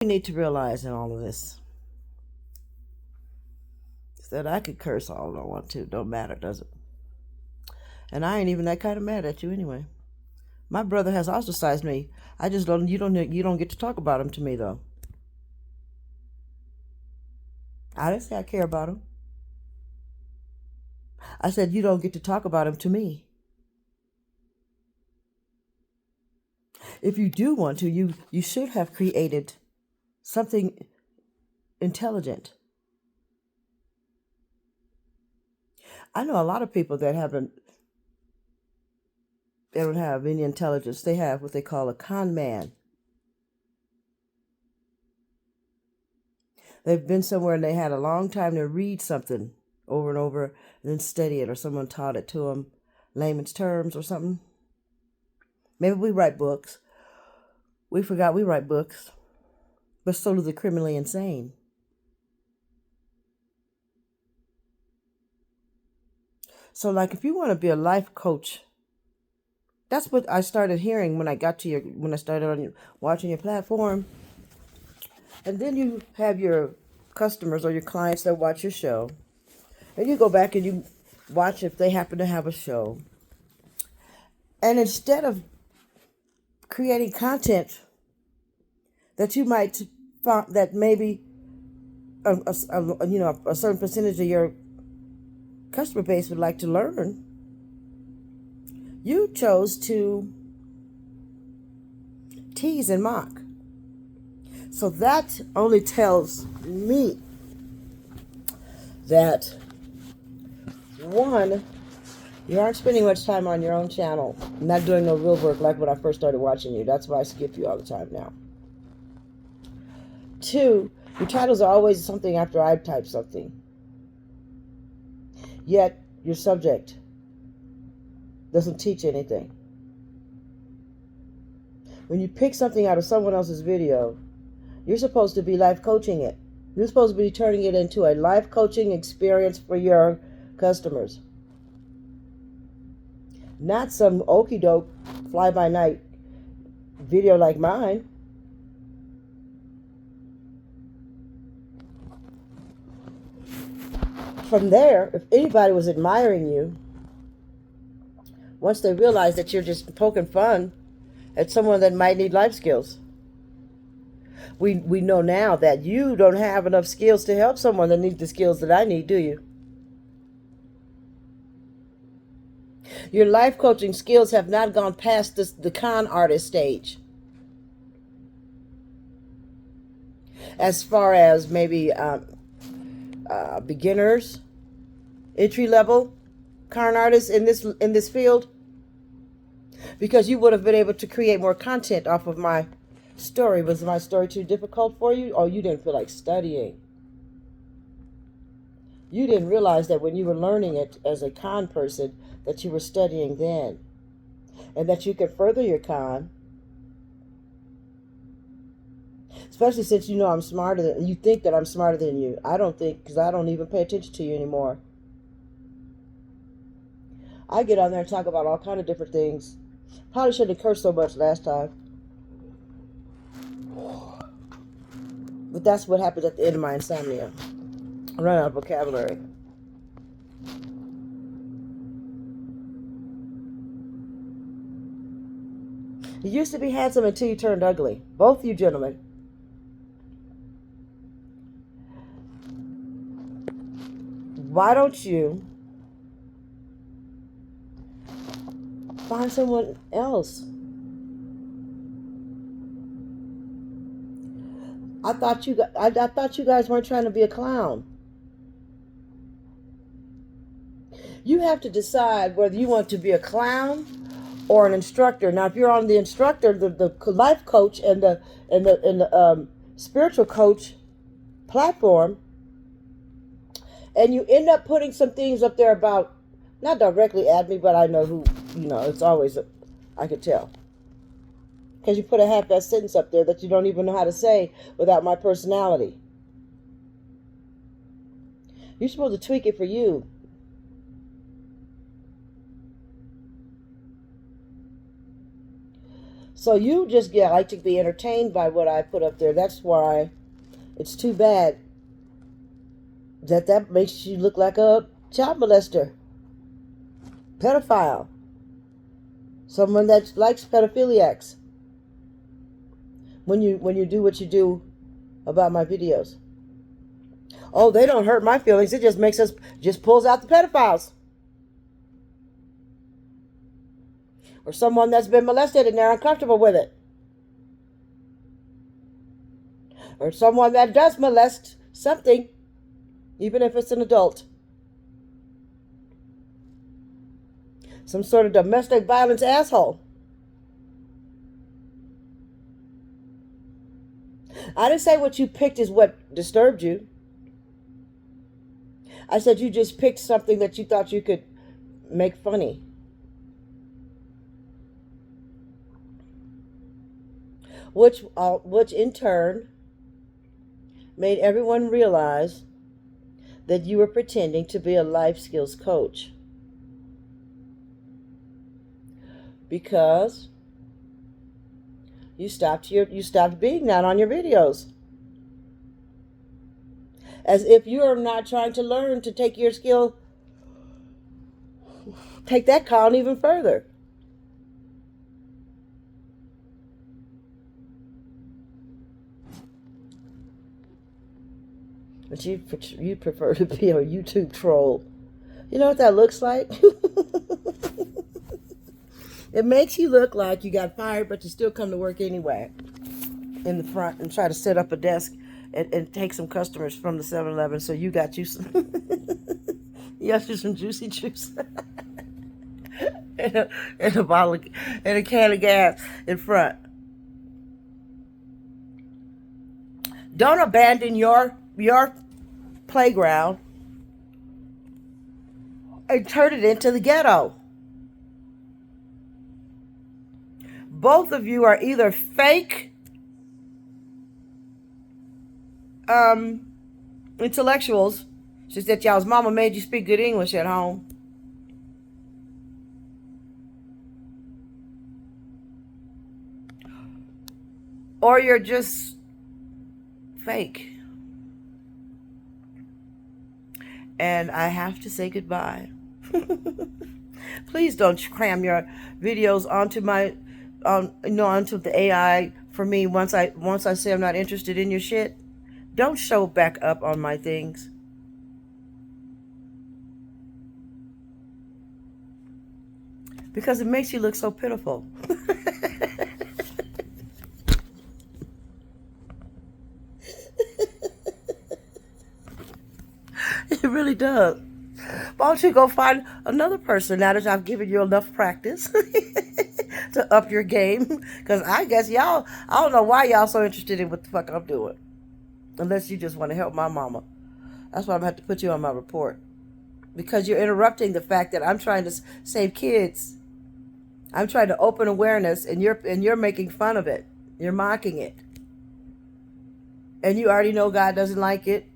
You need to realize in all of this is that I could curse all I want to. Don't matter, does it? And I ain't even that kind of mad at you anyway. My brother has ostracized me. I just don't. You don't get to talk about him to me though. I didn't say I care about him. I said you don't get to talk about him to me. If you do want to, you should have created something intelligent. I know a lot of people that haven't. They don't have any intelligence. They have what they call a con man. They've been somewhere and they had a long time to read something over and over and then study it, or someone taught it to them, layman's terms or something. Maybe we write books. We forgot we write books, but so do the criminally insane. So, like, if you want to be a life coach, that's what I started hearing when I started watching your platform. And then you have your customers or your clients that watch your show. And you go back and you watch if they happen to have a show. And instead of creating content that you might find that maybe a certain percentage of your customer base would like to learn, you chose to tease and mock. So that only tells me that, one, you aren't spending much time on your own channel, not doing no real work like when I first started watching you. That's why I skip you all the time now. Two, your titles are always something after I type something. Yet your subject doesn't teach anything. When you pick something out of someone else's video, you're supposed to be life coaching it. You're supposed to be turning it into a life coaching experience for your customers. Not some okie doke fly by night video like mine. From there, if anybody was admiring you, once they realize that you're just poking fun at someone that might need life skills, we know now that you don't have enough skills to help someone that needs the skills that I need, do you? Your life coaching skills have not gone past the con artist stage. As far as maybe beginners, entry level con artists in this field, because you would have been able to create more content off of my story. Was my story too difficult for you, or you didn't feel like studying? You didn't realize that when you were learning it as a con person that you were studying then, and that you could further your con, especially since you know I'm smarter than you. Think that I'm smarter than you. I don't think, because I don't even pay attention to you anymore. I get on there and talk about all kind of different things. Probably shouldn't have cursed so much last time, but that's what happens at the end of my insomnia. I run out of vocabulary. You used to be handsome until you turned ugly. Both you gentlemen. Why don't you find someone else? I thought you guys weren't trying to be a clown. You have to decide whether you want to be a clown or an instructor. Now, if you're on the instructor, the life coach and the spiritual coach platform, and you end up putting some things up there about, not directly at me, but I know who, it's always, I could tell. Because you put a half-assed sentence up there that you don't even know how to say without my personality. You're supposed to tweak it for you. So you just like to be entertained by what I put up there. That's why it's too bad that makes you look like a child molester, pedophile, someone that likes pedophiliacs. When you do what you do about my videos. Oh, they don't hurt my feelings. It just pulls out the pedophiles. Or someone that's been molested and they're uncomfortable with it. Or someone that does molest something, even if it's an adult. Some sort of domestic violence asshole. I didn't say what you picked is what disturbed you. I said you just picked something that you thought you could make funny. Which in turn made everyone realize that you were pretending to be a life skills coach. Because you stopped being that on your videos. As if you are not trying to learn to take your skill, take that con even further. But you prefer to be a YouTube troll. You know what that looks like? It makes you look like you got fired, but you still come to work anyway. In the front and try to set up a desk and take some customers from the 7-Eleven. So you got you some, you got you some juicy juice and a bottle of, and a can of gas in front. Don't abandon your playground and turn it into the ghetto. Both of you are either fake intellectuals. She said y'all's mama made you speak good English at home. Or you're just fake. And I have to say goodbye. Please don't cram your videos onto onto the AI for me once I say I'm not interested in your shit. Don't show back up on my things. Because it makes you look so pitiful. It really does. Why don't you go find another person now that I've given you enough practice to up your game? Because I guess I don't know why y'all so interested in what the fuck I'm doing. Unless you just want to help my mama. That's why I'm going to have to put you on my report. Because you're interrupting the fact that I'm trying to save kids. I'm trying to open awareness, and you're making fun of it. You're mocking it. And you already know God doesn't like it.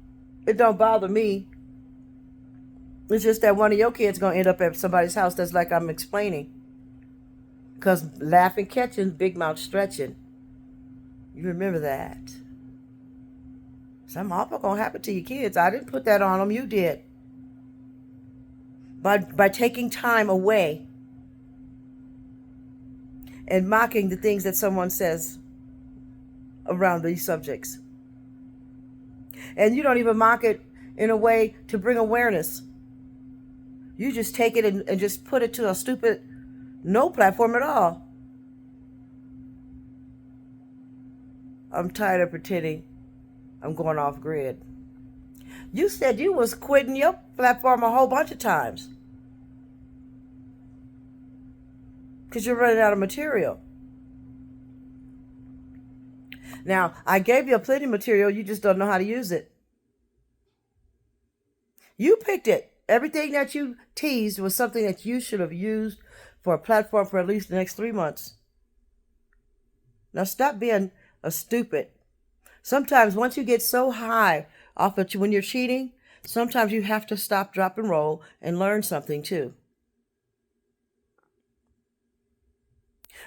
It don't bother me. It's just that one of your kids going to end up at somebody's house that's like I'm explaining. Because laughing, catching, big mouth stretching. You remember that. Something awful going to happen to your kids. I didn't put that on them. You did. By taking time away and mocking the things that someone says around these subjects. And you don't even mock it in a way to bring awareness. You just take it and just put it to a stupid no platform at all. I'm tired of pretending I'm going off grid. You said you was quitting your platform a whole bunch of times. Because you're running out of material. Now, I gave you plenty of material, you just don't know how to use it. You picked it. Everything that you teased was something that you should have used for a platform for at least the next 3 months. Now stop being a stupid. Sometimes once you get so high off of when you're cheating, sometimes you have to stop, drop, and roll and learn something too.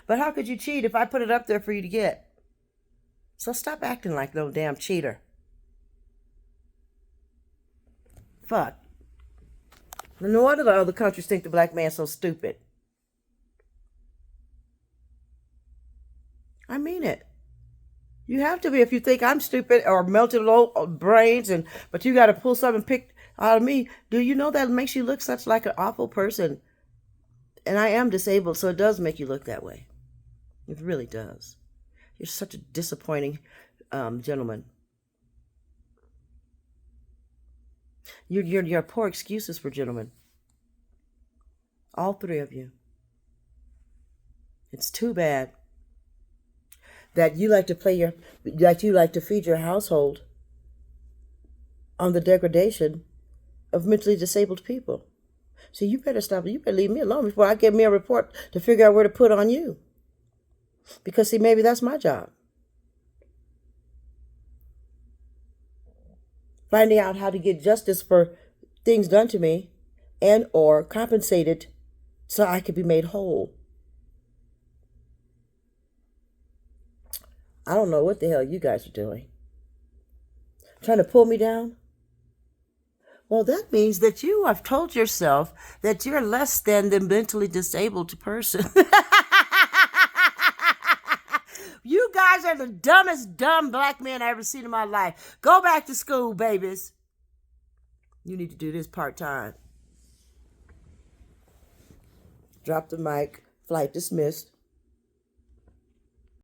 But how could you cheat if I put it up there for you to get? So stop acting like no damn cheater. Fuck. No wonder the other countries think the black man's so stupid. I mean it. You have to be if you think I'm stupid or melted low brains, but you got to pull something picked out of me. Do you know that makes you look such like an awful person? And I am disabled, so it does make you look that way. It really does. You're such a disappointing gentleman. You're poor excuses for gentlemen. All three of you. It's too bad that you like to feed your household on the degradation of mentally disabled people. So you better stop. You better leave me alone before I get me a report to figure out where to put on you. Because see, maybe that's my job. Finding out how to get justice for things done to me and or compensated so I could be made whole. I don't know what the hell you guys are doing. Trying to pull me down? Well, that means that you have told yourself that you're less than the mentally disabled person. You guys are the dumbest dumb black men I ever seen in my life. Go back to school, babies. You need to do this part-time. Drop the mic. Flight dismissed.